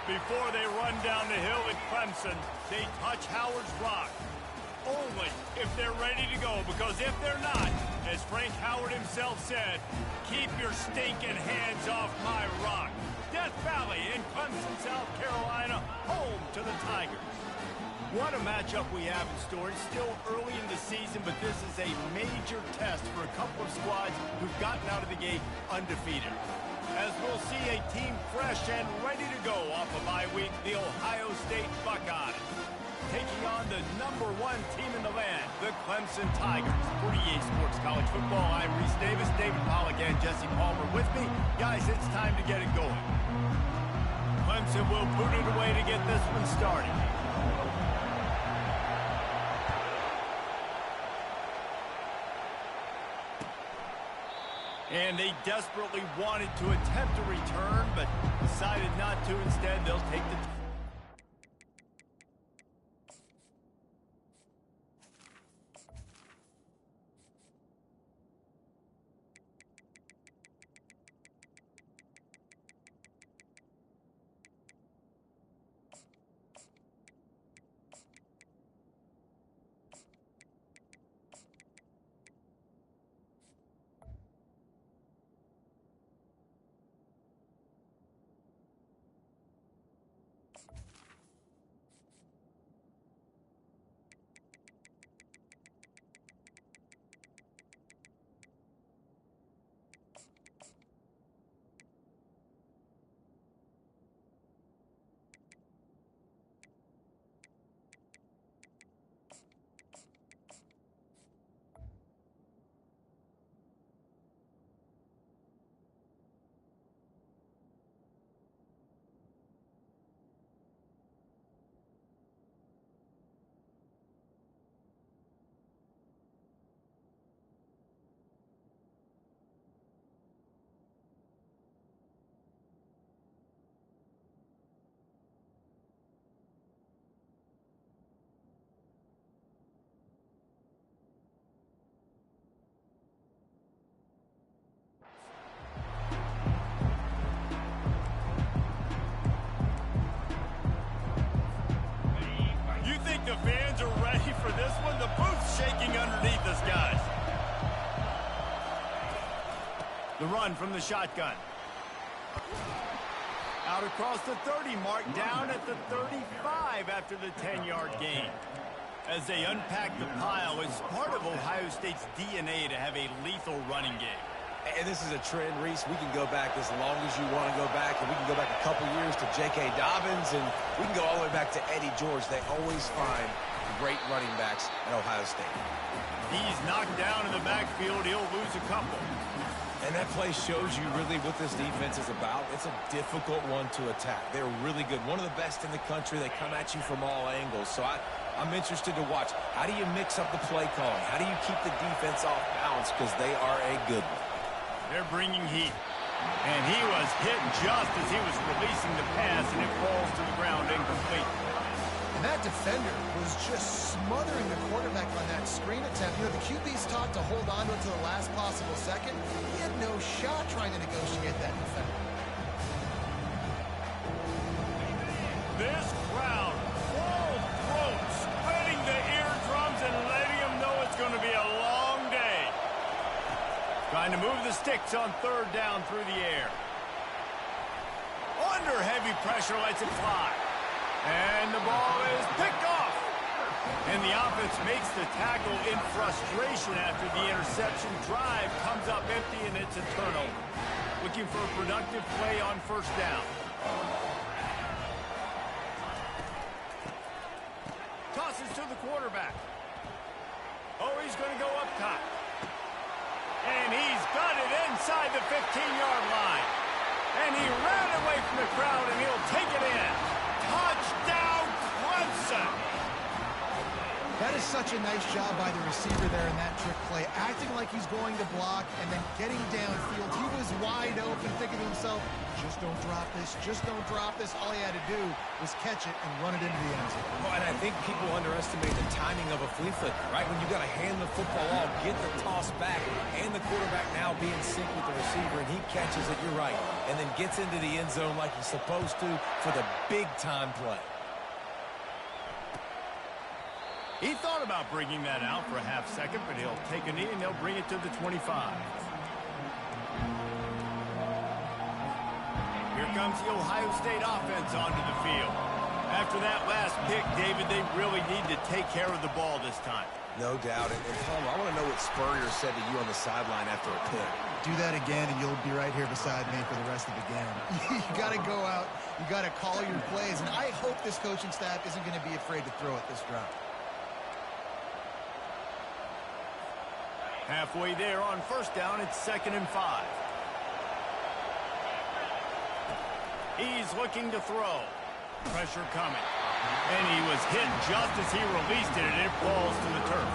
Before they run down the hill at Clemson, they touch Howard's rock. Only if they're ready to go, because if they're not, as Frank Howard himself said, keep your stinking hands off my rock. Death Valley in Clemson, South Carolina, home to the Tigers. What a matchup we have in store. It's still early in the season, but this is a major test for a couple of squads who've gotten out of the gate undefeated. As we'll see a team fresh and ready to go off a bye week, the Ohio State Buckeyes, taking on the #1 team in the land, the Clemson Tigers. For EA Sports College Football, I'm Reese Davis, David Pollack, and Jesse Palmer with me. Guys, it's time to get it going. Clemson will boot it away to get this one started. And they desperately wanted to attempt a return, but decided not to. Instead, they'll take the... The fans are ready for this one. The booth's shaking underneath us, guys. The run from the shotgun. Out across the 30 mark, down at the 35 after the 10-yard gain. As they unpack the pile, it's part of Ohio State's DNA to have a lethal running game. And this is a trend, Reese. We can go back as long as you want to go back, and we can go back a couple years to J.K. Dobbins, and we can go all the way back to Eddie George. They always find great running backs at Ohio State. He's knocked down in the backfield. He'll lose a couple. And that play shows you really what this defense is about. It's a difficult one to attack. They're really good. One of the best in the country. They come at you from all angles. So I'm interested to watch. How do you mix up the play calling? How do you keep the defense off balance? Because they are a good one. They're bringing heat. And he was hit just as he was releasing the pass, and it falls to the ground incomplete. And that defender was just smothering the quarterback on that screen attempt. You know, the QB's taught to hold on to it to the last possible second. He had no shot trying to negotiate that defender. This crowd, full throat, spreading the eardrums and letting them know it's going to be a long day. Trying to move the sticks on third down through the air. Under heavy pressure, lets it fly. And the ball is picked off. And the offense makes the tackle in frustration after the interception. Drive comes up empty, and it's a turnover. Looking for a productive play on first down. Tosses to the quarterback. Oh, he's going to go up top. And he's got it inside the 15-yard line. And he ran away from the crowd, and he'll take it in. Touchdown, Clemson! That is such a nice job by the receiver there in that trick play, acting like he's going to block and then getting downfield. He was wide open, thinking to himself, just don't drop this, just don't drop this. All he had to do was catch it and run it into the end zone. Well, and I think people underestimate the timing of a flea flicker, right? When you got to hand the football off, get the toss back, and the quarterback now be in sync with the receiver, and he catches it, you're right, and then gets into the end zone like he's supposed to for the big-time play. He thought about bringing that out for a half second, but he'll take a knee and they'll bring it to the 25. Here comes the Ohio State offense onto the field. After that last pick, David, they really need to take care of the ball this time. No doubt. And Tom, I want to know what Spurrier said to you on the sideline after a pick. Do that again, and you'll be right here beside me for the rest of the game. You got to go out. You got to call your plays, and I hope this coaching staff isn't going to be afraid to throw it this drive. Halfway there on first down, it's 2nd and 5. He's looking to throw. Pressure coming. And he was hit just as he released it, and it falls to the turf.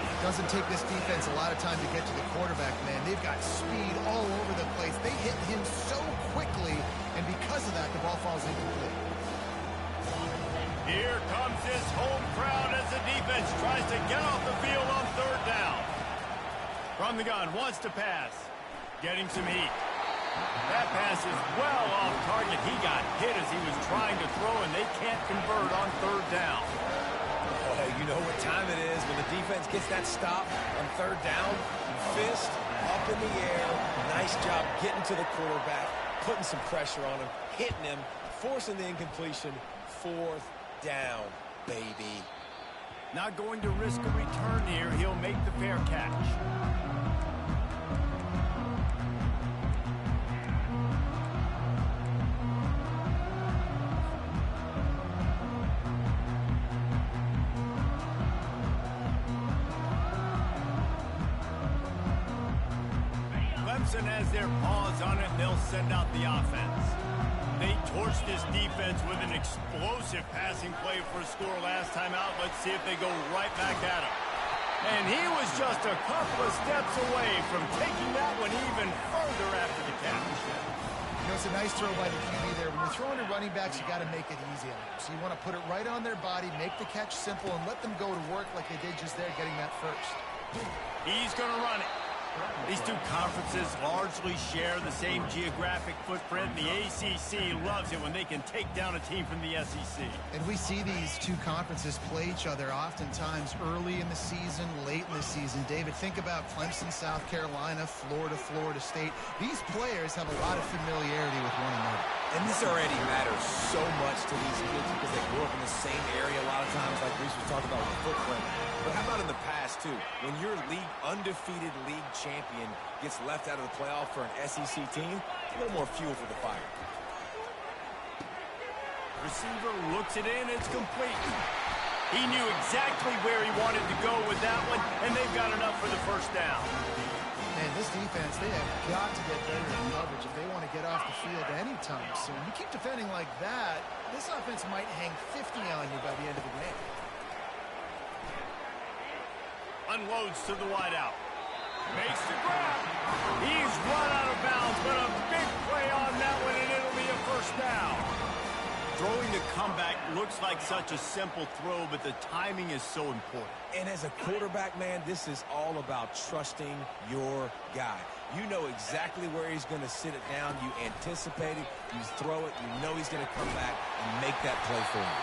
It doesn't take this defense a lot of time to get to the quarterback, man. They've got speed all over the place. They hit him so quickly, and because of that, the ball falls incomplete. Here comes his home crowd as the defense tries to get off the field on 3rd down. From the gun, wants to pass. Getting some heat. That pass is well off target. He got hit as he was trying to throw, and they can't convert on 3rd down. Oh, you know what time it is when the defense gets that stop on 3rd down. Fist up in the air. Nice job getting to the quarterback, putting some pressure on him, hitting him, forcing the incompletion. 4th down, baby. Not going to risk a return here. He'll make the fair catch. Clemson has their paws on it, and they'll send out the offense. They torched this defense with an explosive passing play for a score last time out. Let's see if they go right back at him. And he was just a couple of steps away from taking that one even further after the catch. You know, it's a nice throw by the QB there. When you're throwing to running backs, you got to make it easy on them. So you want to put it right on their body, make the catch simple, and let them go to work like they did just there, getting that first. He's going to run it. These two conferences largely share the same geographic footprint. The ACC loves it when they can take down a team from the SEC. And we see these two conferences play each other oftentimes early in the season, late in the season. David, think about Clemson, South Carolina, Florida, Florida State. These players have a lot of familiarity with one another. And this already matters so much to these kids because they grew up in the same area a lot of times, like Reese was talking about with the footprint. But how about in the past, too? When your undefeated league champion gets left out of the playoff for an SEC team, a little more fuel for the fire. Receiver looks it in, it's complete. He knew exactly where he wanted to go with that one, and they've got enough for the first down. Man, this defense, they have got to get better in coverage if they want to get off the field anytime soon. You keep defending like that, this offense might hang 50 on you by the end of the game. Unloads to the wideout. Makes the grab. He's run out of bounds, but a big play on that one, and it'll be a first down. Throwing the comeback looks like such a simple throw, but the timing is so important. And as a quarterback, man, this is all about trusting your guy. You know exactly where he's going to sit it down. You anticipate it. You throw it. You know he's going to come back and make that play for you.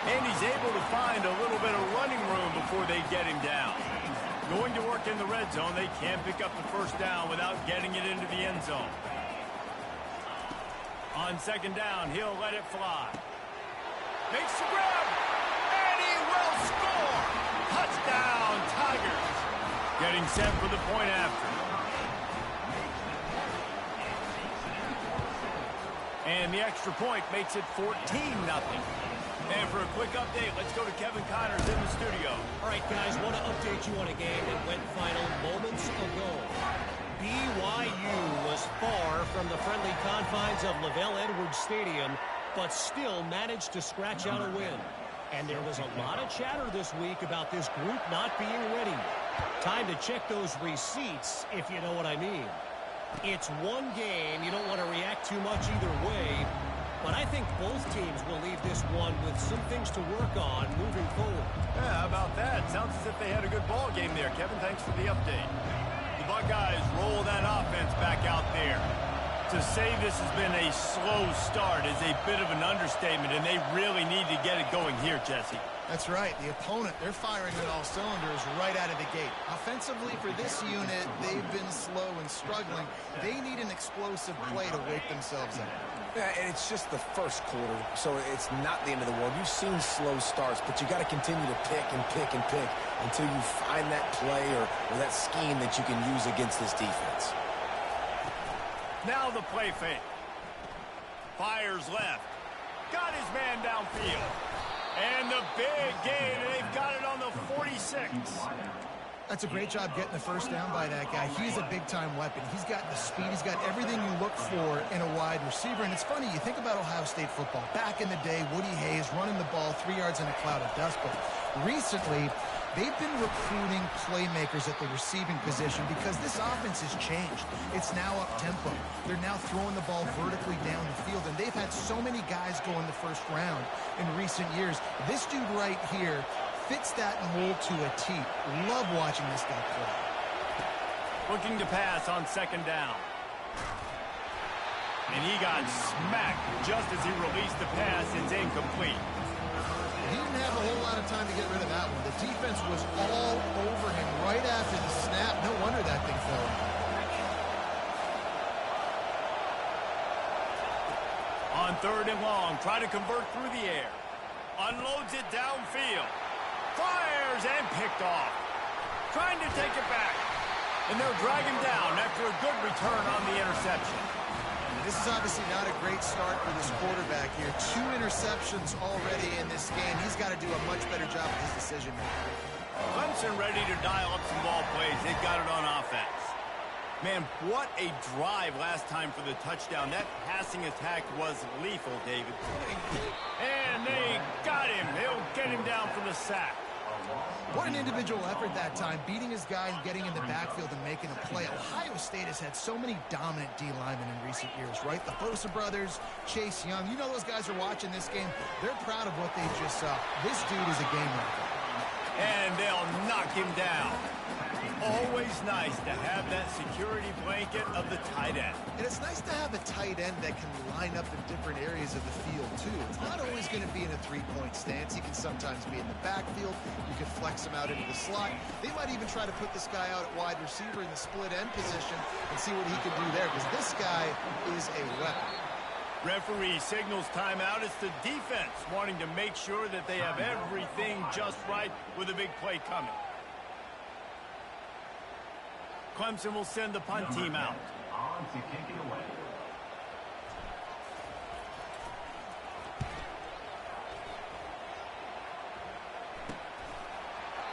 And he's able to find a little bit of running room before they get him down. Going to work in the red zone. They can't pick up the first down without getting it into the end zone. On second down, he'll let it fly. Makes the grab, and he will score! Touchdown, Tigers! Getting set for the point after. And the extra point makes it 14-0. And for a quick update, let's go to Kevin Connors in the studio. All right, guys, want to update you on a game that went final moments ago. BYU was far from the friendly confines of LaVell Edwards Stadium, but still managed to scratch out a win. And there was a lot of chatter this week about this group not being ready. Time to check those receipts, if you know what I mean. It's one game. You don't want to react too much either way. But I think both teams will leave this one with some things to work on moving forward. Yeah, how about that? Sounds as if they had a good ball game there, Kevin. Thanks for the update. The Buckeyes roll that offense back out there. To say this has been a slow start is a bit of an understatement, and they really need to get it going here, Jesse. That's right. The opponent, they're firing on all cylinders right out of the gate. Offensively, for this unit, they've been slow and struggling. They need an explosive play to wake themselves up. Yeah, and it's just the first quarter, so it's not the end of the world. You've seen slow starts, but you got to continue to pick and pick and pick until you find that play or that scheme that you can use against this defense. Now the play fake. Fires left. Got his man downfield. And the big gain, and they've got it on the 46. That's a great job getting the first down by that guy. He's a big-time weapon. He's got the speed. He's got everything you look for in a wide receiver. And it's funny, you think about Ohio State football. Back in the day, Woody Hayes running the ball 3 yards in a cloud of dust. But recently, they've been recruiting playmakers at the receiving position because this offense has changed. It's now up-tempo. They're now throwing the ball vertically down the field, and they've had so many guys go in the first round in recent years. This dude right here fits that mold to a T. Love watching this guy play. Looking to pass on second down. And he got smacked just as he released the pass. It's incomplete. He didn't have a whole lot of time to get rid of that one. The defense was all over him right after the snap. No wonder that thing fell. On third and long, try to convert through the air. Unloads it downfield. Fires and picked off. Trying to take it back. And they'll drag him down after a good return on the interception. This is obviously not a great start for this quarterback here. 2 interceptions already in this game. He's got to do a much better job with his decision making. Clemson ready to dial up some ball plays. They've got it on offense. Man, what a drive last time for the touchdown. That passing attack was lethal, David. And they got him. They'll get him down for the sack. What an individual effort that time, beating his guy and getting in the backfield and making a play. Ohio State has had so many dominant D linemen in recent years, right? The Bosa brothers, Chase Young. You know those guys are watching this game. They're proud of what they just saw. This dude is a game wrecker. And they'll knock him down. Always nice to have that security blanket of the tight end. And it's nice to have a tight end that can line up in different areas of the field, too. It's not always going to be in a three-point stance. He can sometimes be in the backfield. You can flex him out into the slot. They might even try to put this guy out at wide receiver in the split end position and see what he can do there, because this guy is a weapon. Referee signals timeout. It's the defense wanting to make sure that they have everything just right with a big play coming. Clemson will send the punt team out. On to kick it away.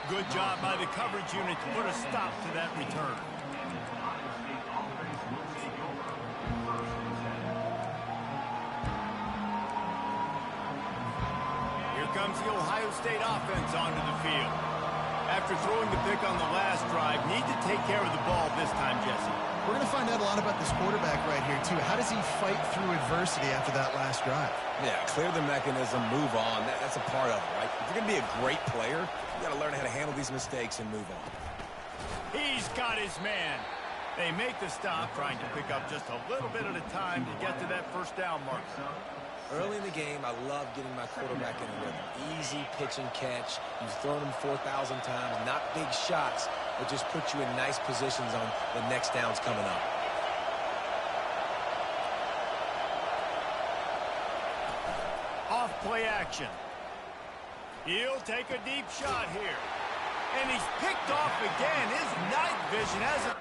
Good job by the coverage unit to put a stop to that return. Here comes the Ohio State offense onto the field. After throwing the pick on the last drive, need to take care of the ball this time, Jesse. We're going to find out a lot about this quarterback right here, too. How does he fight through adversity after that last drive? Yeah, clear the mechanism, move on. That's a part of it, right? If you're going to be a great player, you got to learn how to handle these mistakes and move on. He's got his man. They make the stop, trying to pick up just a little bit at a time to get to that first down marker. Early in the game, I love getting my quarterback in a rhythm. Easy pitch and catch. You've thrown him 4,000 times. Not big shots, but just put you in nice positions on the next downs coming up. Off play action. He'll take a deep shot here. And he's picked off again. His night vision hasn't...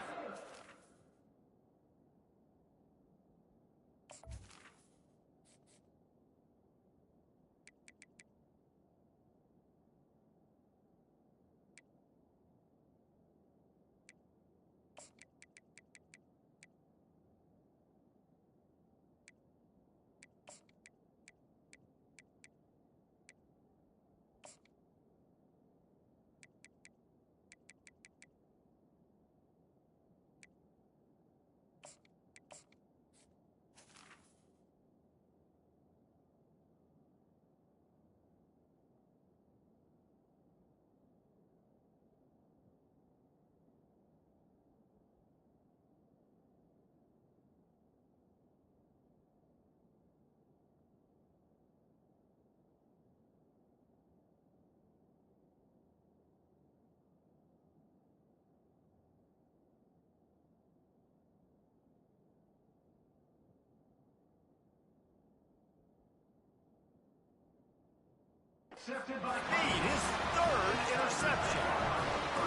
Need his third interception.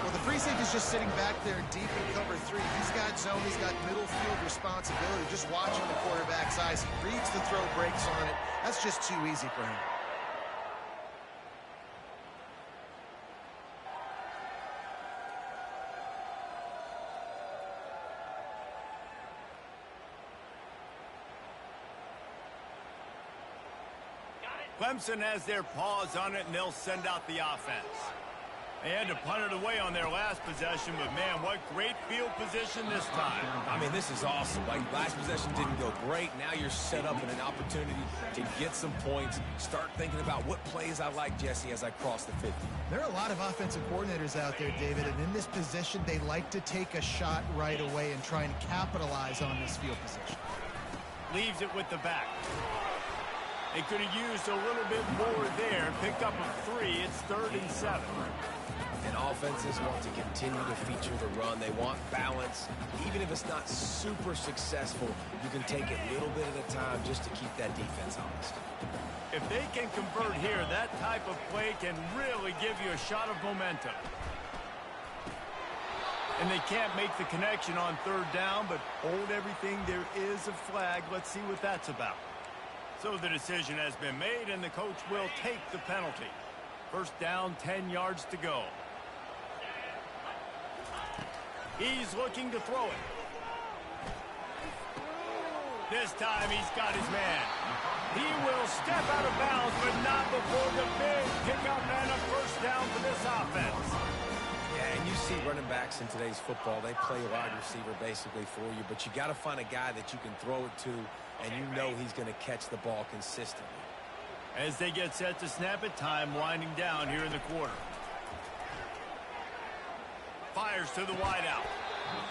Well, the free safety's just sitting back there deep in cover 3. He's got zone. He's got middle field responsibility. Just watching the quarterback's eyes. He reads the throw, breaks on it. That's just too easy for him. Clemson has their paws on it, and they'll send out the offense. They had to punt it away on their last possession, but, man, what great field position this time. I mean, this is awesome. Like, last possession didn't go great. Now you're set up in an opportunity to get some points. Start thinking about what plays I like, Jesse, as I cross the 50. There are a lot of offensive coordinators out there, David, and in this position, they like to take a shot right away and try and capitalize on this field position. Leaves it with the back. They could have used a little bit more there and picked up a 3. It's 3rd and 7. And offenses want to continue to feature the run. They want balance. Even if it's not super successful, you can take it a little bit at a time just to keep that defense honest. If they can convert here, that type of play can really give you a shot of momentum. And they can't make the connection on 3rd down, but hold everything. There is a flag. Let's see what that's about. So the decision has been made, and the coach will take the penalty. 1st down, 10 yards to go. He's looking to throw it. This time he's got his man. He will step out of bounds, but not before the big pickup and a 1st down for this offense. Yeah, and you see running backs in today's football, they play wide receiver basically for you, but you got to find a guy that you can throw it to, and you know he's going to catch the ball consistently. As they get set to snap it, time winding down here in the quarter. Fires to the wideout.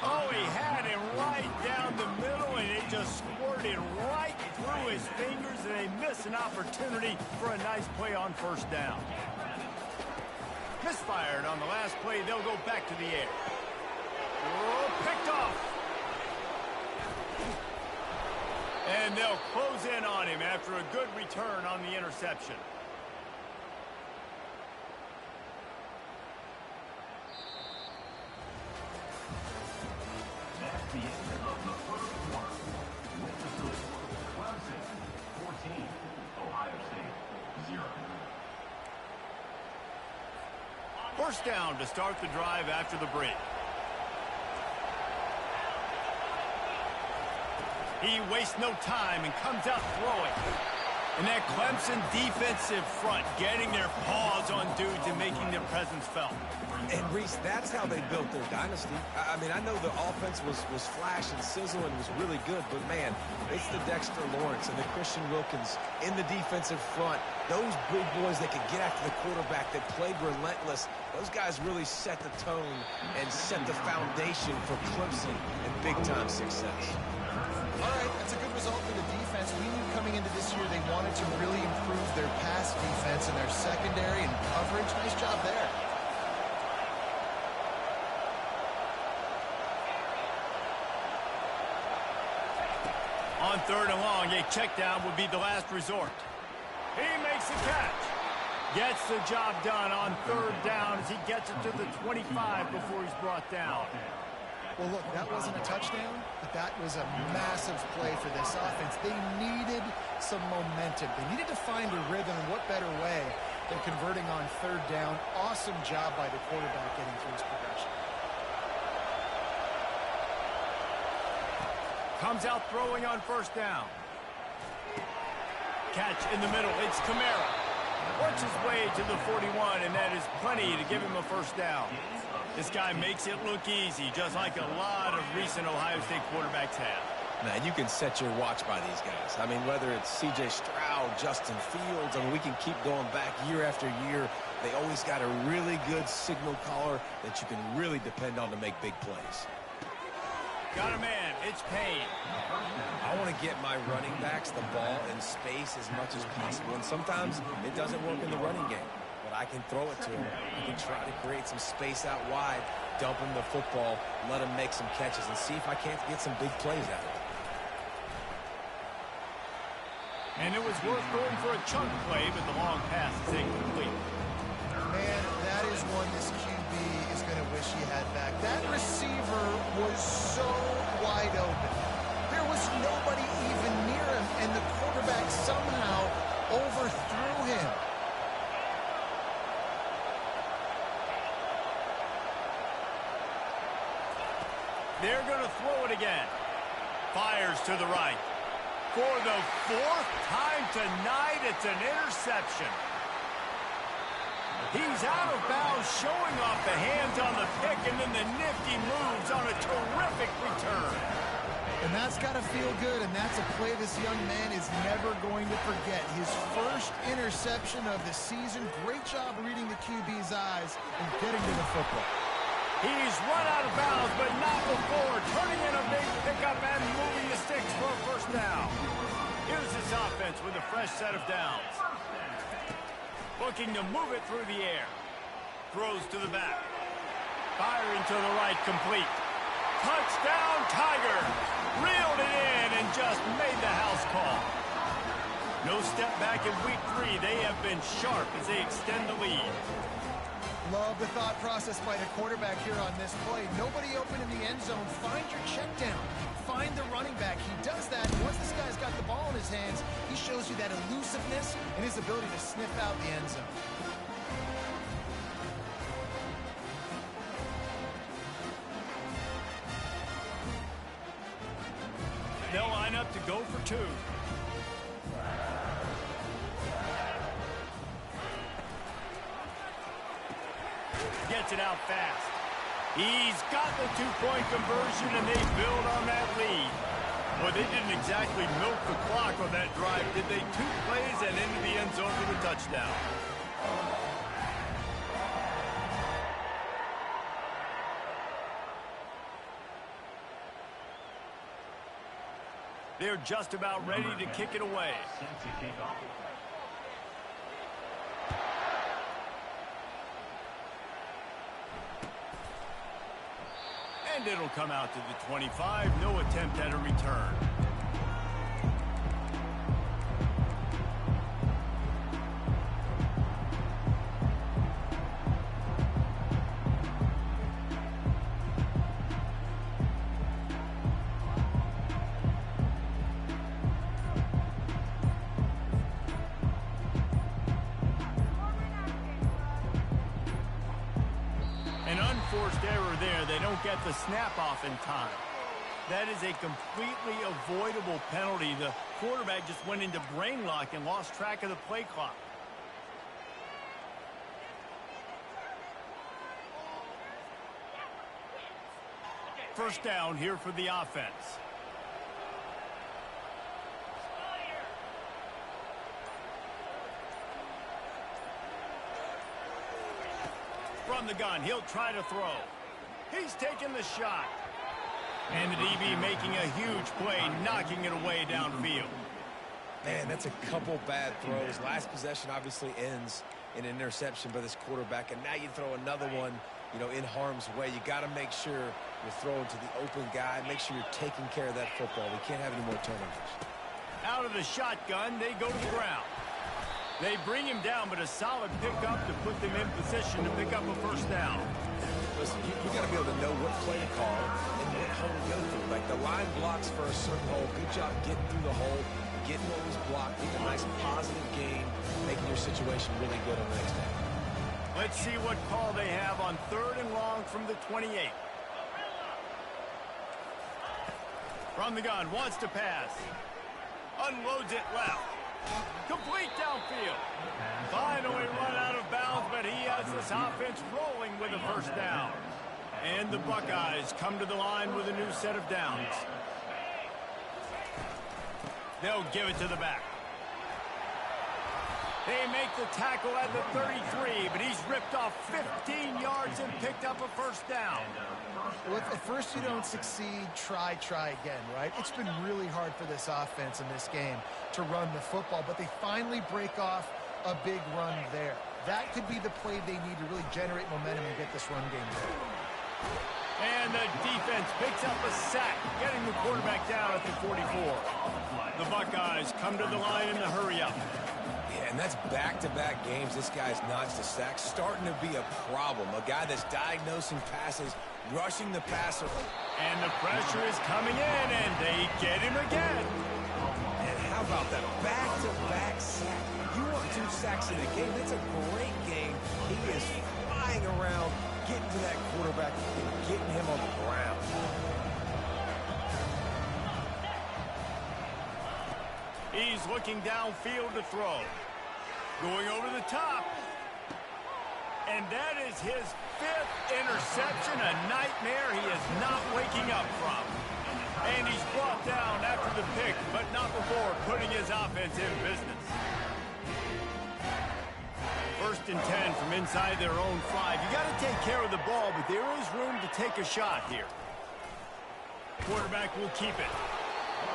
Oh, he had him right down the middle, and it just squirted right through his fingers, and they miss an opportunity for a nice play on 1st down. Misfired on the last play. They'll go back to the air. Oh, picked off. And they'll close in on him after a good return on the interception. That's the end of the first quarter. With the score, Clemson 14, Ohio State 0. 1st down to start the drive after the break. He wastes no time and comes out throwing. And that Clemson defensive front getting their paws on dudes and making their presence felt. And, Reese, that's how they built their dynasty. I mean, I know the offense was flash and sizzle and was really good, but, man, it's the Dexter Lawrence and the Christian Wilkins in the defensive front. Those big boys that could get after the quarterback, that played relentless, those guys really set the tone and set the foundation for Clemson and big-time success. All right, that's a good result for the defense. We knew coming into this year they wanted to really improve their pass defense and their secondary and coverage. Nice job there. On 3rd and long, a check down would be the last resort. He makes the catch. Gets the job done on 3rd down as he gets it to the 25 before he's brought down. Well, look, that wasn't a touchdown, but that was a massive play for this offense. They needed some momentum. They needed to find a rhythm, and what better way than converting on 3rd down. Awesome job by the quarterback getting through his progression. Comes out throwing on 1st down. Catch in the middle. It's Kamara. Works his way to the 41, and that is plenty to give him a 1st down. This guy makes it look easy, just like a lot of recent Ohio State quarterbacks have. Now, you can set your watch by these guys. I mean, whether it's C.J. Stroud, Justin Fields, I mean, we can keep going back year after year. They always got a really good signal caller that you can really depend on to make big plays. Got a man. It's Payne. I want to get my running backs the ball in space as much as possible, and sometimes it doesn't work in the running game. But I can throw it to him. I can try to create some space out wide, dump him the football, let him make some catches, and see if I can't get some big plays out of it. And it was worth going for a chunk play, but the long pass is incomplete. Man, that is one this QB is going to wish he had back. That receiver was so wide open. There was nobody even near him, and the quarterback somehow overthrew him. They're going to throw it again. Fires to the right. For the fourth time tonight, it's an interception. He's out of bounds, showing off the hands on the pick, and then the nifty moves on a terrific return. And that's got to feel good, and that's a play this young man is never going to forget. His first interception of the season. Great job reading the QB's eyes and getting to the football. He's run out of bounds, but not before turning in a big pickup and moving the sticks for a first down. Here's this offense with a fresh set of downs. Looking to move it through the air. Throws to the back. Firing to the right, complete. Touchdown, Tiger! Reeled it in and just made the house call. No step back in week 3. They have been sharp as they extend the lead. Love the thought process by the quarterback here on this play. Nobody open in the end zone. Find your check down. Find the running back. He does that. Once this guy's got the ball in his hands, he shows you that elusiveness and his ability to sniff out the end zone. They'll line up to go for 2. Gets it out fast. He's got the 2-point conversion, and they build on that lead. Well, they didn't exactly milk the clock on that drive, did they? 2 plays and into the end zone for the touchdown. They're just about ready to kick it away. And it'll come out to the 25. No attempt at a return. Forced error there. They don't get the snap off in time. That is a completely avoidable penalty. The quarterback just went into brain lock and lost track of the play clock. First down here for the offense. From the gun, he'll try to throw. He's taking the shot. And the DB making a huge play, knocking it away downfield. Man, that's a couple bad throws. Last possession obviously ends in an interception by this quarterback, and now you throw another one, in harm's way. You got to make sure you're throwing to the open guy. Make sure you're taking care of that football. We can't have any more turnovers. Out of the shotgun, they go to the ground. They bring him down, but a solid pickup to put them in position to pick up a first down. Listen, you got to be able to know what play to call and what hole to go through. Like the line blocks for a certain hole. Good job getting through the hole, getting what was blocked, getting a nice positive gain, making your situation really good on the next down. Let's see what call they have on 3rd and long from the 28. From the gun, wants to pass. Unloads it left. Complete downfield. Finally run out of bounds, but he has this offense rolling with a first down. And the Buckeyes come to the line with a new set of downs. They'll give it to the back. They make the tackle at the 33, but he's ripped off 15 yards and picked up a first down. Well, if at first you don't succeed, try again, right? It's been really hard for this offense in this game to run the football, but they finally break off a big run there. That could be the play they need to really generate momentum and get this run game going. And the defense defense picks up a sack, getting the quarterback down at the 44. The Buckeyes come to the line in the hurry-up. Yeah, and that's back-to-back games. This guy's notched a sack, starting to be a problem. A guy that's diagnosing passes, rushing the passer. And the pressure is coming in, and they get him again. And how about that back-to-back sack? You want 2 sacks in a game? It's a great game. He is flying around, getting to that quarterback, and getting him on the ground. He's looking downfield to throw. Going over the top. And that is his 5th interception, a nightmare he is not waking up from. And he's brought down after the pick, but not before putting his offense in business. 1st and 10 from inside their own 5. You got to take care of the ball, but there is room to take a shot here. Quarterback will keep it.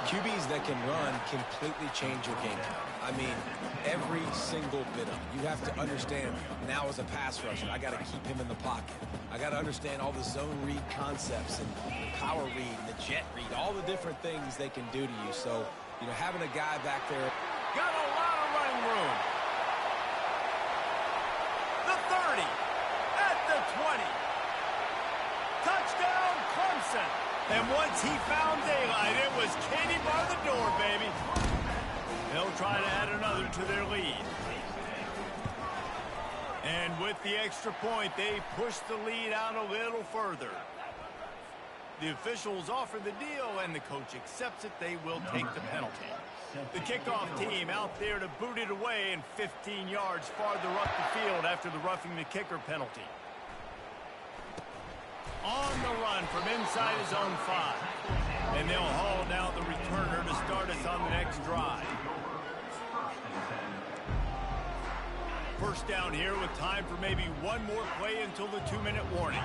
QBs that can run completely change your game plan. I mean, every single bit of it. You have to understand, now as a pass rusher, I got to keep him in the pocket. I got to understand all the zone read concepts and the power read and the jet read, all the different things they can do to you. So, you know, having a guy back there. Got a lot of running room. The 30, at the 20. Touchdown, Clemson. And once he found daylight, it was Katie bar the door, baby. They'll try to add another to their lead. And with the extra point, they push the lead out a little further. The officials offer the deal, and the coach accepts it. They will take the penalty. The kickoff team out there to boot it away and 15 yards farther up the field after the roughing the kicker penalty. On the run from inside his own 5. And they'll haul down the returner to start us on the next drive. 1st down here with time for maybe one more play until the 2-minute warning.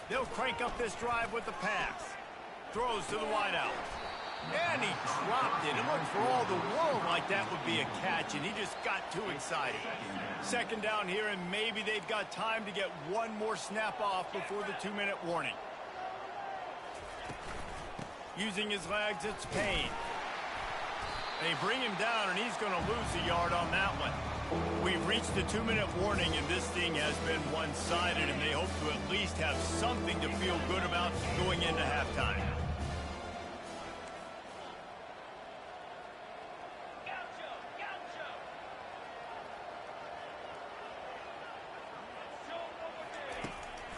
They'll crank up this drive with the pass. Throws to the wideout. And he dropped it. It looked for all the world like that would be a catch, and he just got too excited. 2nd down here, and maybe they've got time to get one more snap off before the 2-minute warning. Using his legs, it's Payne. They bring him down, and he's going to lose a yard on that one. We've reached the 2-minute warning, and this thing has been one-sided, and they hope to at least have something to feel good about going into halftime.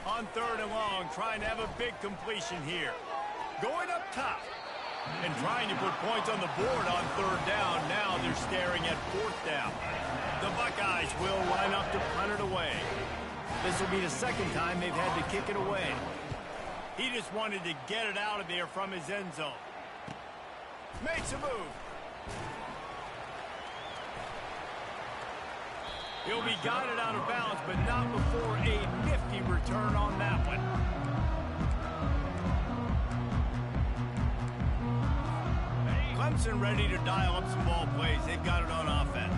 On 3rd and long, trying to have a big completion here. Going up top and trying to put points on the board on 3rd down. Now they're staring at 4th down. The Buckeyes will line up to punt it away. This will be the 2nd time they've had to kick it away. He just wanted to get it out of there from his end zone. Makes a move. He'll be guided out of bounds, but not before a nifty return on that one. Clemson ready to dial up some ball plays. They've got it on offense.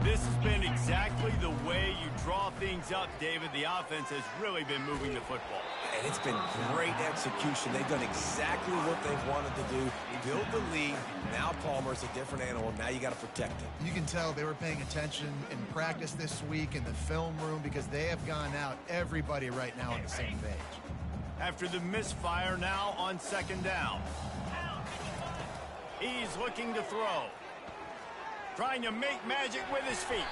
This has been exactly the way you draw things up, David. The offense has really been moving the football. And it's been great execution. They've done exactly what they've wanted to do. Build the lead. Now Palmer's a different animal. Now you got to protect him. You can tell they were paying attention in practice this week in the film room because they have gone out, everybody right now on the same page. After the misfire, now on 2nd down. He's looking to throw. Trying to make magic with his feet.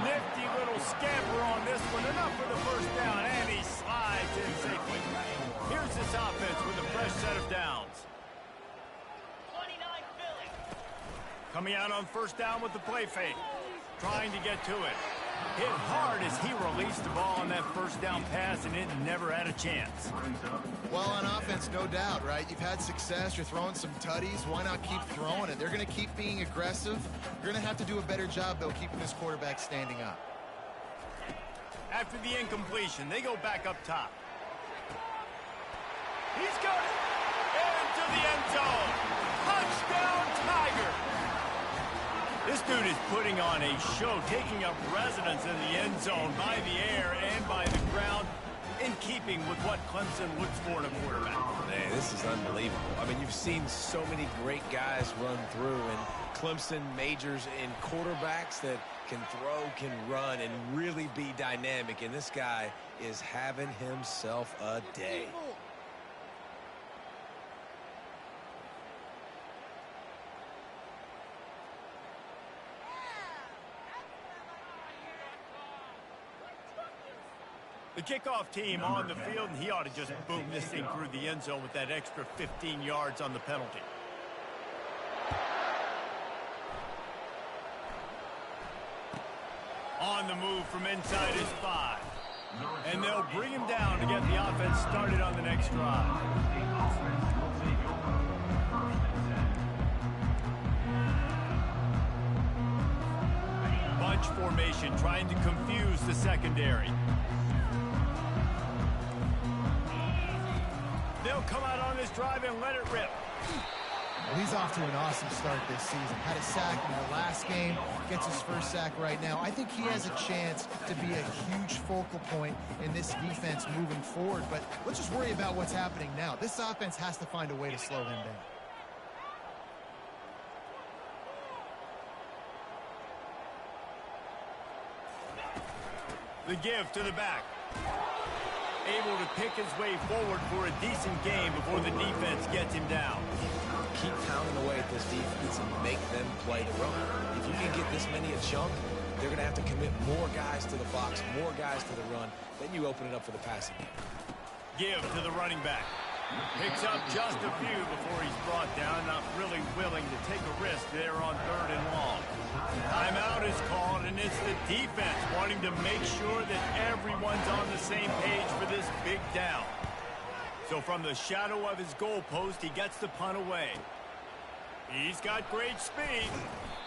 Nifty little scamper on this one. Enough for the 1st down, and he slides in safely. Here's this offense with a fresh set of downs. 29 Philly. Coming out on 1st down with the play fake. Trying to get to it. Hit hard as he released the ball on that 1st down pass, and it never had a chance. Well, on offense, no doubt, right? You've had success. You're throwing some tutties. Why not keep throwing it? They're going to keep being aggressive. You're going to have to do a better job, though, keeping this quarterback standing up. After the incompletion, they go back up top. He's got it. Into the end zone. Touchdown, Tiger. This dude is putting on a show, taking up residence in the end zone by the air and by the ground, in keeping with what Clemson looks for in a quarterback. Man, this is unbelievable. I mean, you've seen so many great guys run through, and Clemson majors in quarterbacks that can throw, can run, and really be dynamic. And this guy is having himself a day. The kickoff team on the field, and he ought to just boom this thing through the end zone with that extra 15 yards on the penalty. On the move from inside his 5. And they'll bring him down to get the offense started on the next drive. Bunch formation trying to confuse the secondary. They'll come out on this drive and let it rip. Well, he's off to an awesome start this season. Had a sack in the last game, gets his first sack right now. I think he has a chance to be a huge focal point in this defense moving forward. But let's just worry about what's happening now. This offense has to find a way to slow him down. The give to the back. Able to pick his way forward for a decent game before the defense gets him down. Keep pounding away at this defense and make them play the run. If you can get this many a chunk, they're going to have to commit more guys to the box, more guys to the run. Then you open it up for the passing game. Give to the running back. Picks up just a few before he's brought down. Not really willing to take a risk there on 3rd and long. Timeout is called, and it's the defense wanting to make sure that everyone's on the same page for this big down. So from the shadow of his goalpost, he gets the punt away. He's got great speed.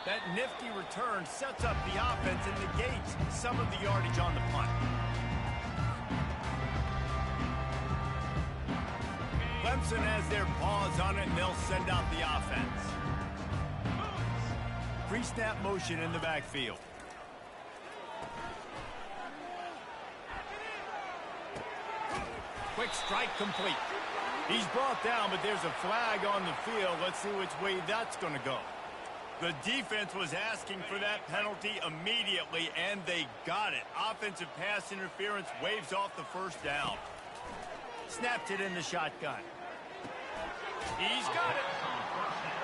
That nifty return sets up the offense and negates some of the yardage on the punt. Clemson has their paws on it, and they'll send out the offense. Pre-snap motion in the backfield. Quick strike complete. He's brought down, but there's a flag on the field. Let's see which way that's going to go. The defense was asking for that penalty immediately, and they got it. Offensive pass interference waves off the first down. Snapped it in the shotgun. He's got it.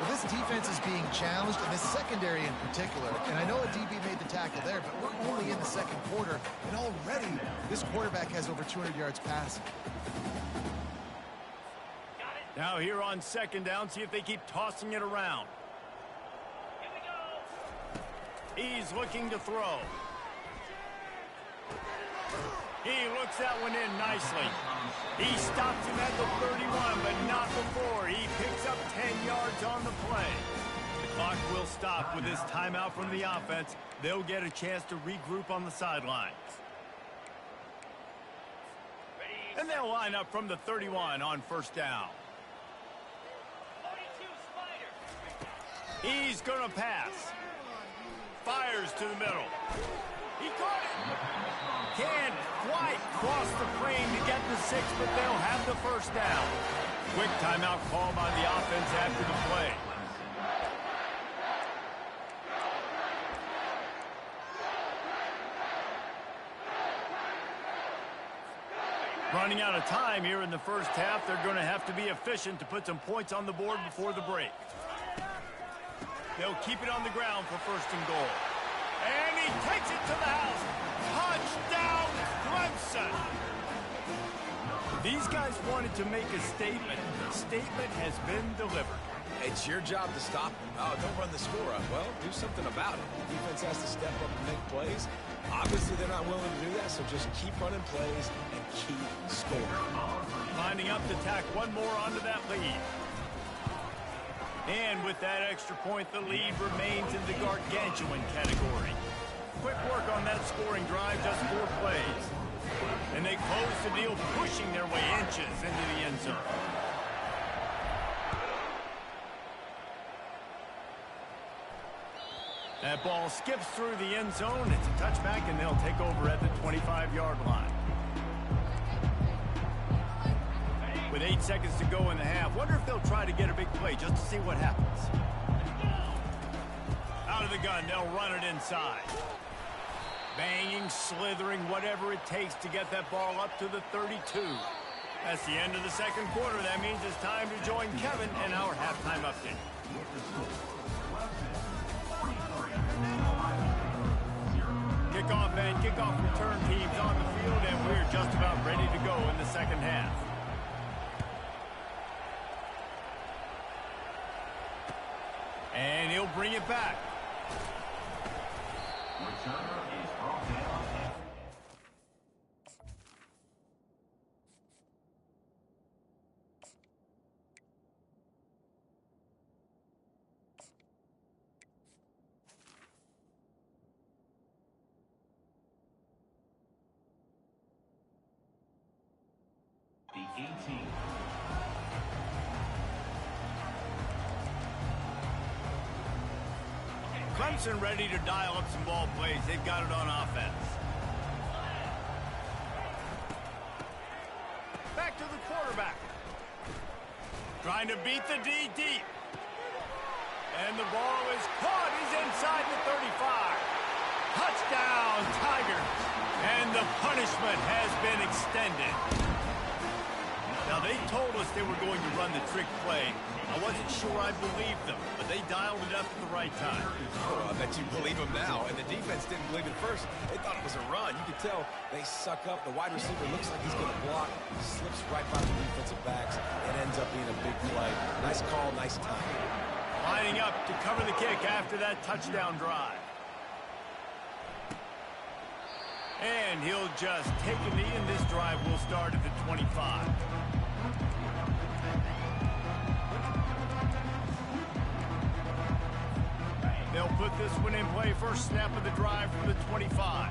Well, this defense is being challenged, and this secondary in particular. And I know a DB made the tackle there, but we're only in the second quarter, and already this quarterback has over 200 yards passing. Now here on 2nd down, see if they keep tossing it around. He's looking to throw. He looks that one in nicely. He stops him at the 31, but not before. He picks up 10 yards on the play. The clock will stop with this timeout from the offense. They'll get a chance to regroup on the sidelines. And they'll line up from the 31 on 1st down. He's going to pass. Fires to the middle. He caught it. Can't quite cross the frame to get the 6, but they'll have the 1st down. Quick timeout call by the offense after the play. Running out of time here in the first half. They're going to have to be efficient to put some points on the board before the break. They'll keep it on the ground for 1st and goal. And he takes it to the house. Touchdown, Clemson. These guys wanted to make a statement. The statement has been delivered. It's your job to stop them. Oh, don't run the score up. Well, do something about it. The defense has to step up and make plays. Obviously, they're not willing to do that, so just keep running plays and keep scoring. Lining up to tack one more onto that lead. And with that extra point, the lead remains in the gargantuan category. Quick work on that scoring drive, just 4 plays. And they close the deal, pushing their way inches into the end zone. That ball skips through the end zone. It's a touchback, and they'll take over at the 25-yard line. With 8 seconds to go in the half, wonder if they'll try to get a big play just to see what happens. Out of the gun, they'll run it inside. Banging, slithering, whatever it takes to get that ball up to the 32. That's the end of the second quarter. That means it's time to join Kevin in our halftime update. Kickoff and kickoff return teams on the field, and we're just about ready to go in the second half. And he'll bring it back. Returner is brought down. The 18. Clemson ready to dial up some ball plays. They've got it on offense. Back to the quarterback. Trying to beat the D deep. And the ball is caught. He's inside the 35. Touchdown, Tigers. And the punishment has been extended. Now, they told us they were going to run the trick play. I wasn't sure I believed them, but they dialed it up at the right time. Oh, I bet you believe them now. And the defense didn't believe it first. They thought it was a run. You could tell they suck up. The wide receiver looks like he's going to block. Slips right by the defensive backs. It ends up being a big play. Nice call, nice time. Lining up to cover the kick after that touchdown drive. And he'll just take a knee, and this drive will start at the 25. They'll put this one in play. First snap of the drive from the 25.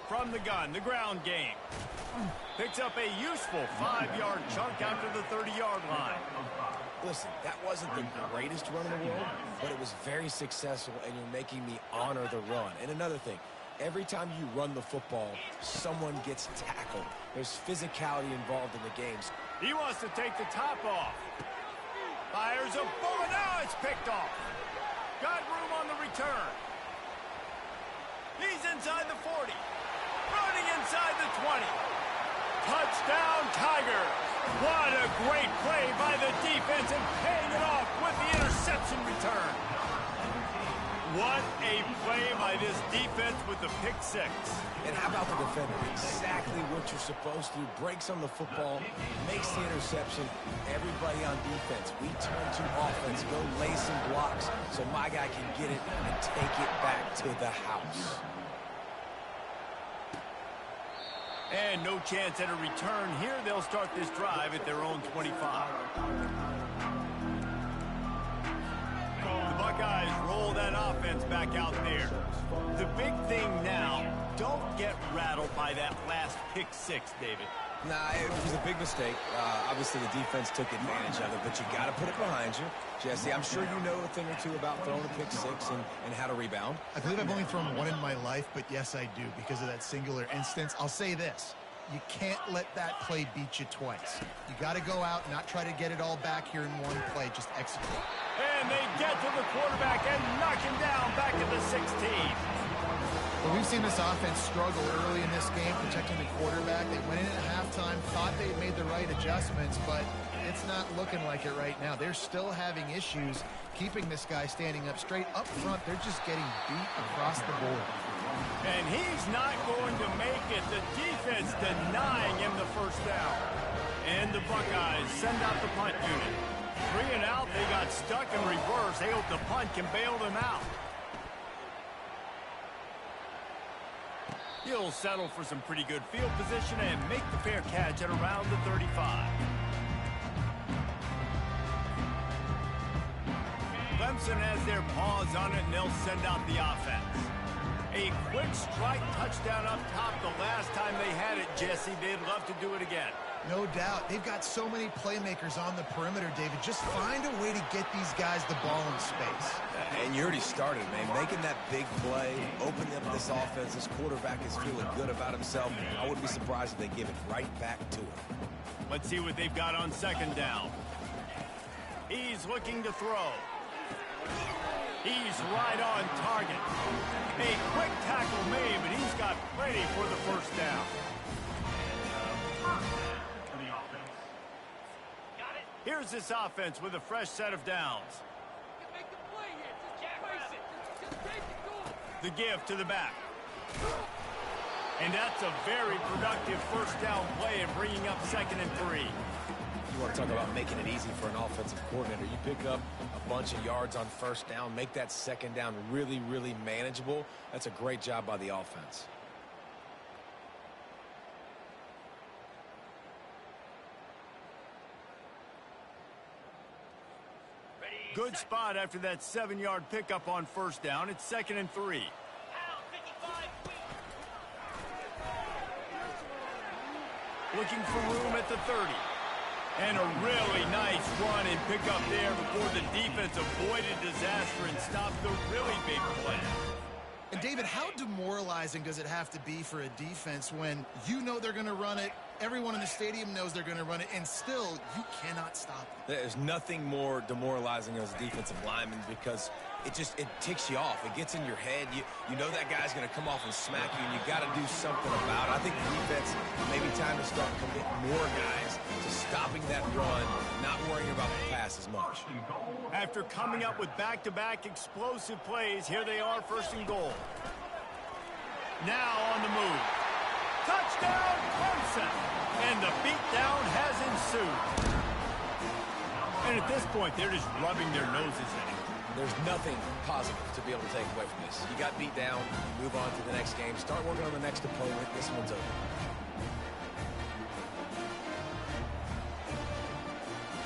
From the gun, the ground game. Picks up a useful 5-yard chunk after the 30-yard line. Listen, that wasn't the greatest run in the world, but it was very successful, and you're making me honor the run. And another thing, every time you run the football, someone gets tackled. There's physicality involved in the games. He wants to take the top off. Fires a bullet. Now it's picked off. Got room on the return. He's inside the 40. Running inside the 20. Touchdown, Tigers. What a great play by the defense and paying it off with the interception return. What a play by this defense with the pick six. And how about the defender? Exactly what you're supposed to do. Breaks on the football, makes the interception. Everybody on defense, we turn to offense. Go lay some blocks so my guy can get it and take it back to the house. And no chance at a return here. They'll start this drive at their own 25. The Buckeyes roll that offense back out there. The big thing now, don't get rattled by that last pick six, David. Nah, it was a big mistake. Obviously, the defense took advantage of it, but you got to put it behind you. Jesse, I'm sure you know a thing or two about throwing a pick six and how to rebound. I believe I've only thrown one in my life, but yes, I do because of that singular instance. I'll say this. You can't let that play beat you twice. You got to go out, not try to get it all back here in one play. Just execute. And they get to the quarterback and knock him down back at the 16. Well, we've seen this offense struggle early in this game protecting the quarterback. They went in at halftime, thought they made the right adjustments, but it's not looking like it right now. They're still having issues keeping this guy standing up straight. Up front, they're just getting beat across the board. And he's not going to make it. The defense denying him the first down. And the Buckeyes send out the punt unit. 3 and out, they got stuck in reverse. They hope the punt can bail them out. He'll settle for some pretty good field position and make the fair catch at around the 35. Clemson has their paws on it, and they'll send out the offense. A quick strike touchdown up top the last time they had it, Jesse. They'd love to do it again. No doubt. They've got so many playmakers on the perimeter, David. Just find a way to get these guys the ball in space. And you already started, man. Making that big play, opening up this offense. This quarterback is feeling good about himself. I wouldn't be surprised if they give it right back to him. Let's see what they've got on second down. He's looking to throw. He's right on target. A quick tackle made, but he's got plenty for the first down. Here's this offense with a fresh set of downs. The give to the back. And that's a very productive first down play and bringing up 2nd and 3. You want to talk about making it easy for an offensive coordinator. You pick up a bunch of yards on first down, make that second down really, really manageable. That's a great job by the offense. Good spot after that 7-yard pickup on first down. It's 2nd and 3. Looking for room at the 30. And a really nice run and pickup there before the defense avoided disaster and stopped the really big play. And David, how demoralizing does it have to be for a defense when you know they're going to run it, everyone in the stadium knows they're going to run it, and still you cannot stop it? There's nothing more demoralizing as a defensive lineman because it ticks you off. It gets in your head. You know that guy's going to come off and smack you, and you got to do something about it. I think the defense maybe time to start committing more guys to stopping that run, not worrying about the pass as much. After coming up with back-to-back explosive plays, here they are, 1st and goal. Now on the move. Touchdown, Clemson! And the beatdown has ensued. And at this point, they're just rubbing their noses in it. There's nothing positive to be able to take away from this. You got beat down, you move on to the next game, start working on the next opponent. This one's over.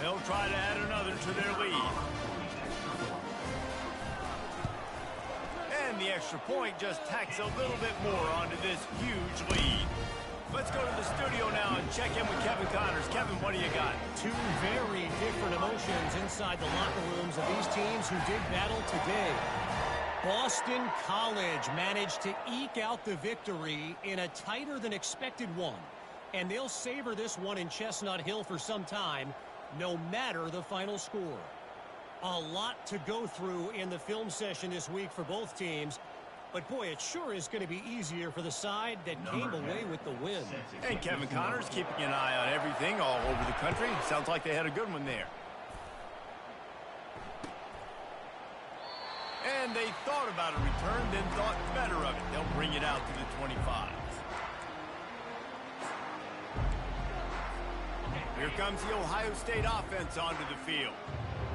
They'll try to add another to their lead. And the extra point just tacks a little bit more onto this huge lead. Let's go to the studio now and check in with Kevin Connors. Kevin, what do you got? Two very different emotions inside the locker rooms of these teams who did battle today. Boston College managed to eke out the victory in a tighter than expected one. And they'll savor this one in Chestnut Hill for some time, no matter the final score. A lot to go through in the film session this week for both teams. But, boy, it sure is going to be easier for the side that came away with the win. And Kevin Connors keeping an eye on everything all over the country. Sounds like they had a good one there. And they thought about a return, then thought better of it. They'll bring it out to the 25. Here comes the Ohio State offense onto the field.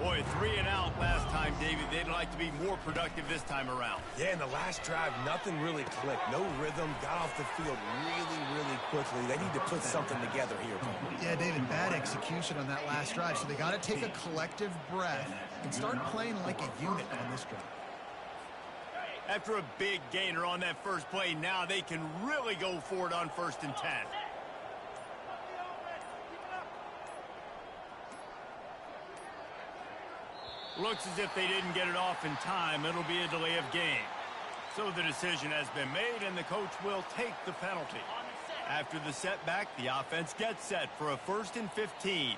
Boy, 3 and out last time, David. They'd like to be more productive this time around. Yeah, in the last drive, nothing really clicked. No rhythm, got off the field really, really quickly. They need to put something together here. Yeah, David, bad execution on that last drive. So they got to take a collective breath and start playing like a unit on this drive. After a big gainer on that first play, now they can really go for it on 1st and 10. Looks as if they didn't get it off in time. It'll be a delay of game. So the decision has been made, and the coach will take the penalty. After the setback, the offense gets set for a 1st and 15.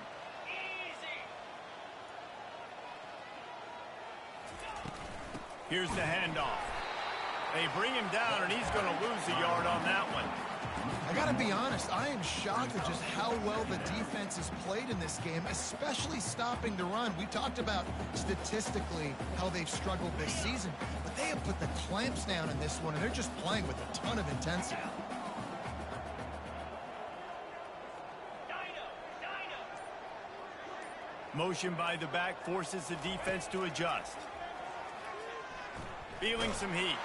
Here's the handoff. They bring him down, and he's going to lose a yard on that one. I got to be honest, I am shocked at just how well the defense has played in this game, especially stopping the run. We talked about statistically how they've struggled this season, but they have put the clamps down in this one, and they're just playing with a ton of intensity. Motion by the back forces the defense to adjust. Feeling some heat.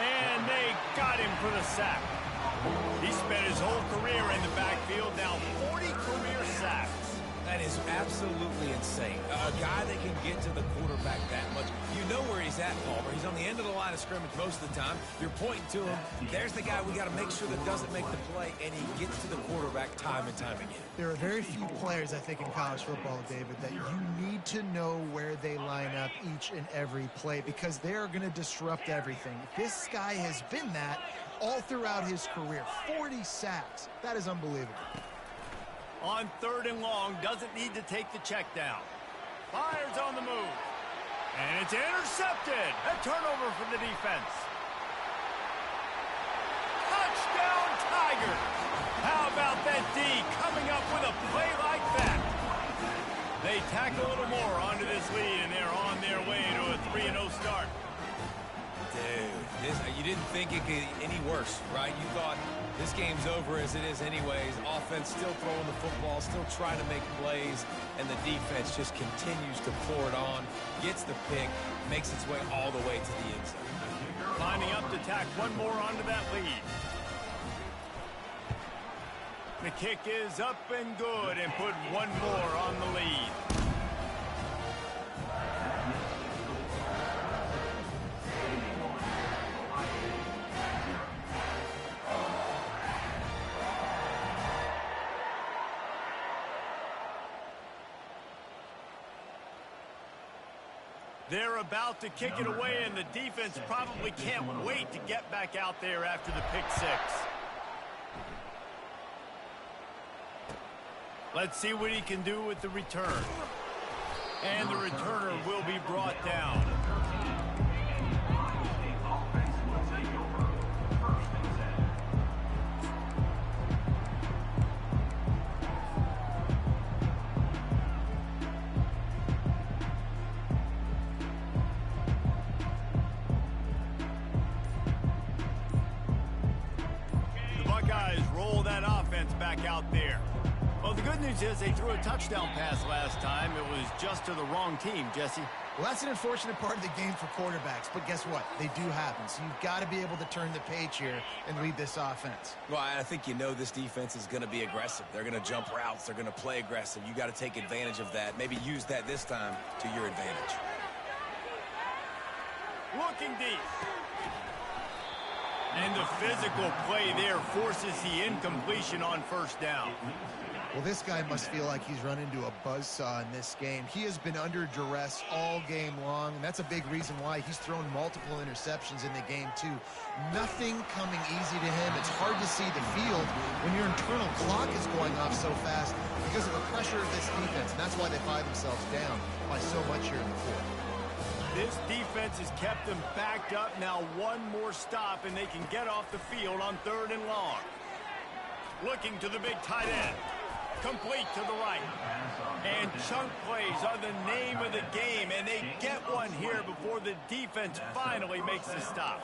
And they got him for the sack. He spent his whole career in the backfield, now 40 career sacks. That is absolutely insane. A guy that can get to the quarterback that much. You know where he's at, Palmer. He's on the end of the line of scrimmage most of the time. You're pointing to him. There's the guy we got to make sure that doesn't make the play, and he gets to the quarterback time and time again. There are very few players, I think, in college football, David, that you need to know where they line up each and every play because they are going to disrupt everything. This guy has been that all throughout his career. 40 sacks. That is unbelievable. On 3rd and long, doesn't need to take the check down. Fires on the move. And it's intercepted. A turnover from the defense. Touchdown, Tigers. How about that D coming up with a play like that? They tack a little more onto this lead, and they're on their way to a 3-0 start. Dude, you didn't think it could get any worse, right? You thought this game's over as it is anyways. Offense still throwing the football, still trying to make plays, and the defense just continues to pour it on, gets the pick, makes its way all the way to the end zone. Lining up to tack one more onto that lead. The kick is up and good and put one more on the lead. They're about to kick it away, and the defense probably can't wait to get back out there after the pick six. Let's see what he can do with the return. And the returner will be brought down. The Buckeyes roll that offense back out there. Well, the good news is they threw a touchdown pass last time. It was just to the wrong team, Jesse. Well, that's an unfortunate part of the game for quarterbacks, but guess what? They do happen, so you've got to be able to turn the page here and lead this offense. Well, I think you know this defense is going to be aggressive. They're going to jump routes. They're going to play aggressive. You got to take advantage of that. Maybe use that this time to your advantage. Looking deep. And the physical play there forces the incompletion on 1st down. Well, this guy must feel like he's run into a buzzsaw in this game. He has been under duress all game long, and that's a big reason why he's thrown multiple interceptions in the game, too. Nothing coming easy to him. It's hard to see the field when your internal clock is going off so fast because of the pressure of this defense, and that's why they find themselves down by so much here in the fourth. This defense has kept them backed up. Now one more stop, and they can get off the field on 3rd and long. Looking to the big tight end. Complete to the right. And chunk plays are the name of the game, and they get one here before the defense finally makes the stop.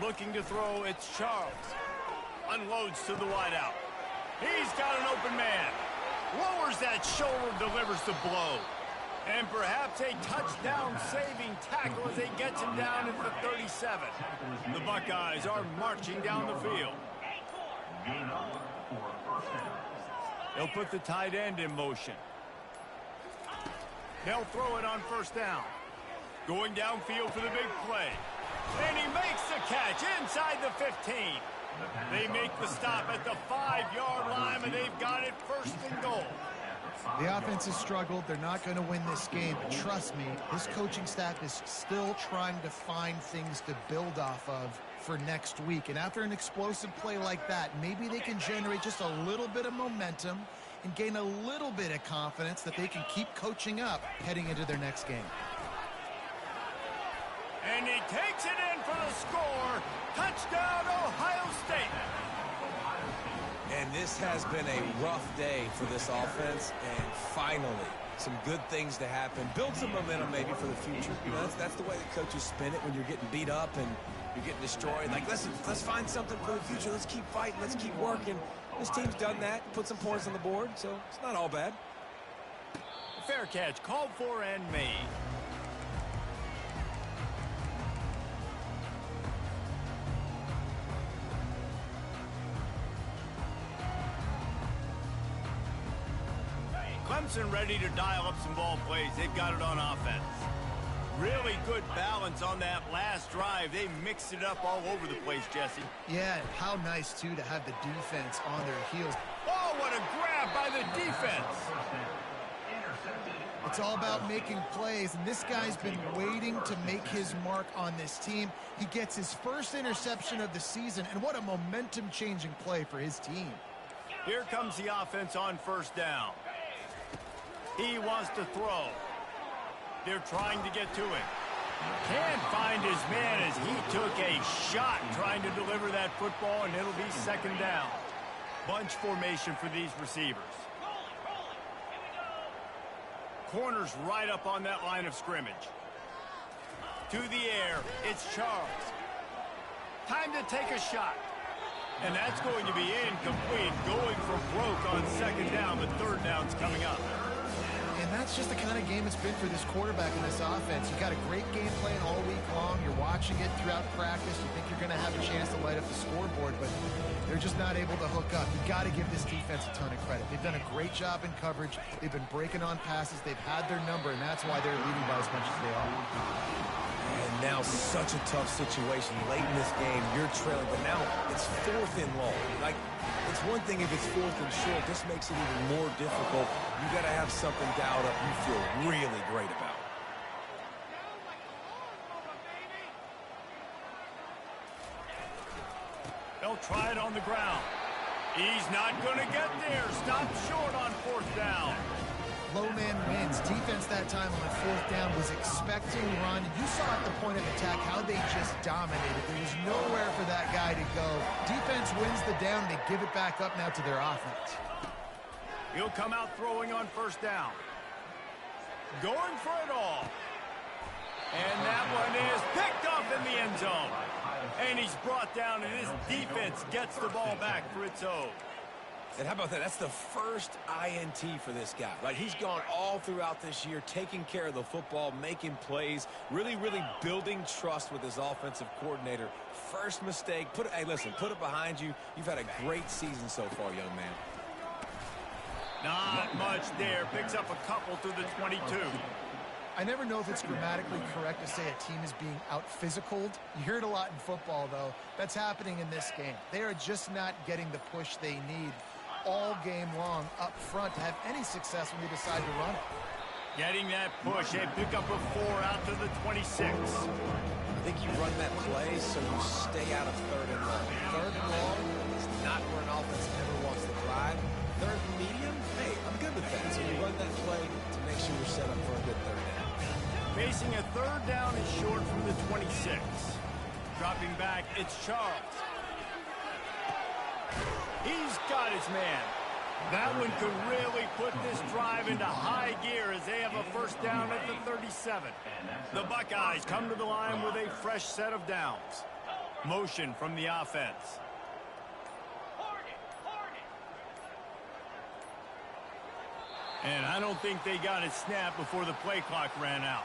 Looking to throw, it's Charles. Unloads to the wideout. He's got an open man. Lowers that shoulder, delivers the blow. And perhaps a touchdown-saving tackle as he gets him down at the 37. The Buckeyes are marching down the field. They'll put the tight end in motion. They'll throw it on 1st down. Going downfield for the big play. And he makes the catch inside the 15. They make the stop at the 5-yard line, and they've got it 1st and goal. The offense has struggled. They're not going to win this game, but trust me, this coaching staff is still trying to find things to build off of for next week. And after an explosive play like that, maybe they can generate just a little bit of momentum and gain a little bit of confidence that they can keep coaching up heading into their next game. And he takes it in for the score. Touchdown, Ohio State. And this has been a rough day for this offense, and finally, some good things to happen. Build some momentum maybe for the future. You know, that's the way the coaches spin it when you're getting beat up and you're getting destroyed. Like, listen, let's find something for the future. Let's keep fighting. Let's keep working. This team's done that, put some points on the board, so it's not all bad. Fair catch, called for and made. Clemson ready to dial up some ball plays. They've got it on offense. Really good balance on that last drive. They mixed it up all over the place, Jesse. Yeah, how nice, too, to have the defense on their heels. Oh, what a grab by the defense. It's all about making plays, and this guy's been waiting to make his mark on this team. He gets his first interception of the season, and what a momentum-changing play for his team. Here comes the offense on first down. He wants to throw. They're trying to get to him. Can't find his man as he took a shot trying to deliver that football, and it'll be second down. Bunch formation for these receivers. Corners right up on that line of scrimmage. To the air, it's Charles. Time to take a shot. And that's going to be incomplete, going for broke on second down, but third down's coming up. And that's just the kind of game it's been for this quarterback in this offense. You got a great game plan all week long. You're watching it throughout practice. You think you're going to have a chance to light up the scoreboard, but they're just not able to hook up. You got to give this defense a ton of credit. They've done a great job in coverage. They've been breaking on passes. They've had their number, and that's why they're leading by as much as they are. And now such a tough situation. Late in this game, you're trailing, but now it's 4th and long. Like, it's one thing if it's 4th and short. This makes it even more difficult. You got to have something dialed up you feel really great about. They'll try it on the ground. He's not going to get there. Stop short on 4th down. Low man wins. Defense that time on 4th down was expecting run. You saw at the point of attack how they just dominated. There was nowhere for that guy to go. Defense wins the down. They give it back up now to their offense. He'll come out throwing on 1st down. Going for it all. And that one is picked up in the end zone. And he's brought down, and his defense gets the ball back for its own. And how about that? That's the first INT for this guy, right? He's gone all throughout this year, taking care of the football, making plays, really building trust with his offensive coordinator. First mistake, hey, listen, put it behind you. You've had a great season so far, young man. Not much there. Picks up a couple to the 22. I never know if it's grammatically correct to say a team is being out-physicaled. You hear it a lot in football, though. That's happening in this game. They are just not getting the push they need all game long up front to have any success when they decide to run it. Getting that push. They pick up a 4 out to the 26. I think you run that play so you stay out of 3rd and long. 3rd and long is not where an offense ever wants to drive. 3rd and medium, hey, I'm good with that. So you run that play to make sure you're set up for a good 3rd down. Facing a 3rd down and short from the 26. Dropping back, it's Charles. He's got his man. That one could really put this drive into high gear as they have a 1st down at the 37. The Buckeyes come to the line with a fresh set of downs. Motion from the offense. And I don't think they got a snap before the play clock ran out.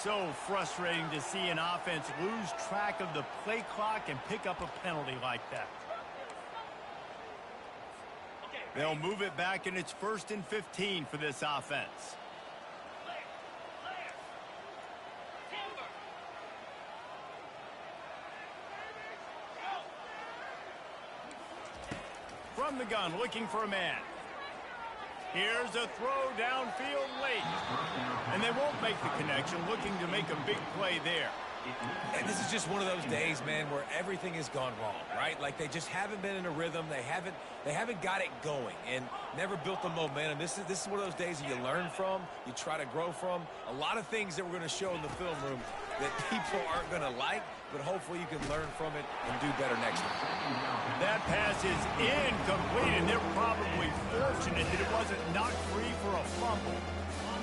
So frustrating to see an offense lose track of the play clock and pick up a penalty like that. They'll move it back, and it's 1st and 15 for this offense. From the gun, looking for a man. Here's a throw downfield late. And they won't make the connection, looking to make a big play there. And this is just one of those days, man, where everything has gone wrong, right? Like they just haven't been in a rhythm. They haven't got it going and never built the momentum. This is one of those days that you learn from, you try to grow from. A lot of things that we're going to show in the film room that people aren't going to like, but hopefully you can learn from it and do better next time. That pass is incomplete, and they're probably fortunate that it wasn't knocked free for a fumble.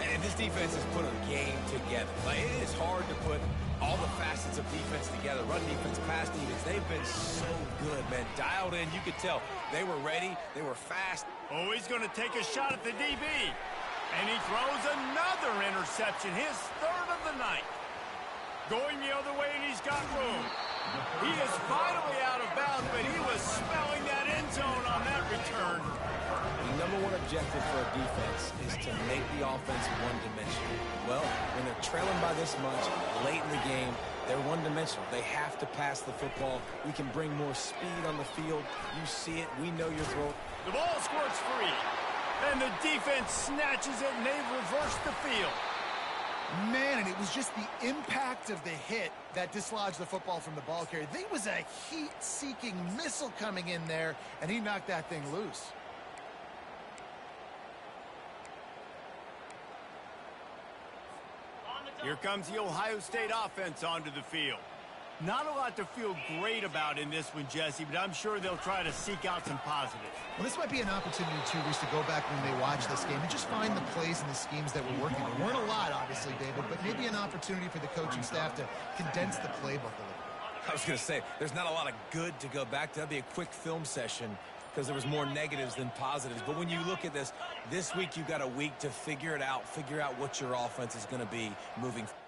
And this defense has put a game together. Like, it is hard to put all the facets of defense together. Run defense, pass defense. They've been so good, man. Dialed in. You could tell they were ready. They were fast. Oh, he's going to take a shot at the DB. And he throws another interception, his 3rd of the night. Going the other way, and he's got room. He is finally out of bounds, but he was smelling that end zone on that return. The #1 objective for a defense is to make the offense one-dimensional. Well, when they're trailing by this much late in the game, they're one-dimensional. They have to pass the football. We can bring more speed on the field. You see it. We know you're throwing. The ball squirts free. And the defense snatches it, and they've reversed the field. Man, and it was just the impact of the hit that dislodged the football from the ball carrier. There was a heat-seeking missile coming in there, and he knocked that thing loose. Here comes the Ohio State offense onto the field. Not a lot to feel great about in this one, Jesse, but I'm sure they'll try to seek out some positives. Well, this might be an opportunity, too, Reese, to go back when they watch this game and just find the plays and the schemes that were working. There weren't a lot, obviously, David, but maybe an opportunity for the coaching staff to condense the playbook a little. I was going to say, there's not a lot of good to go back to. That'd be a quick film session because there was more negatives than positives. But when you look at this week, you've got a week to figure it out, figure out what your offense is going to be moving forward.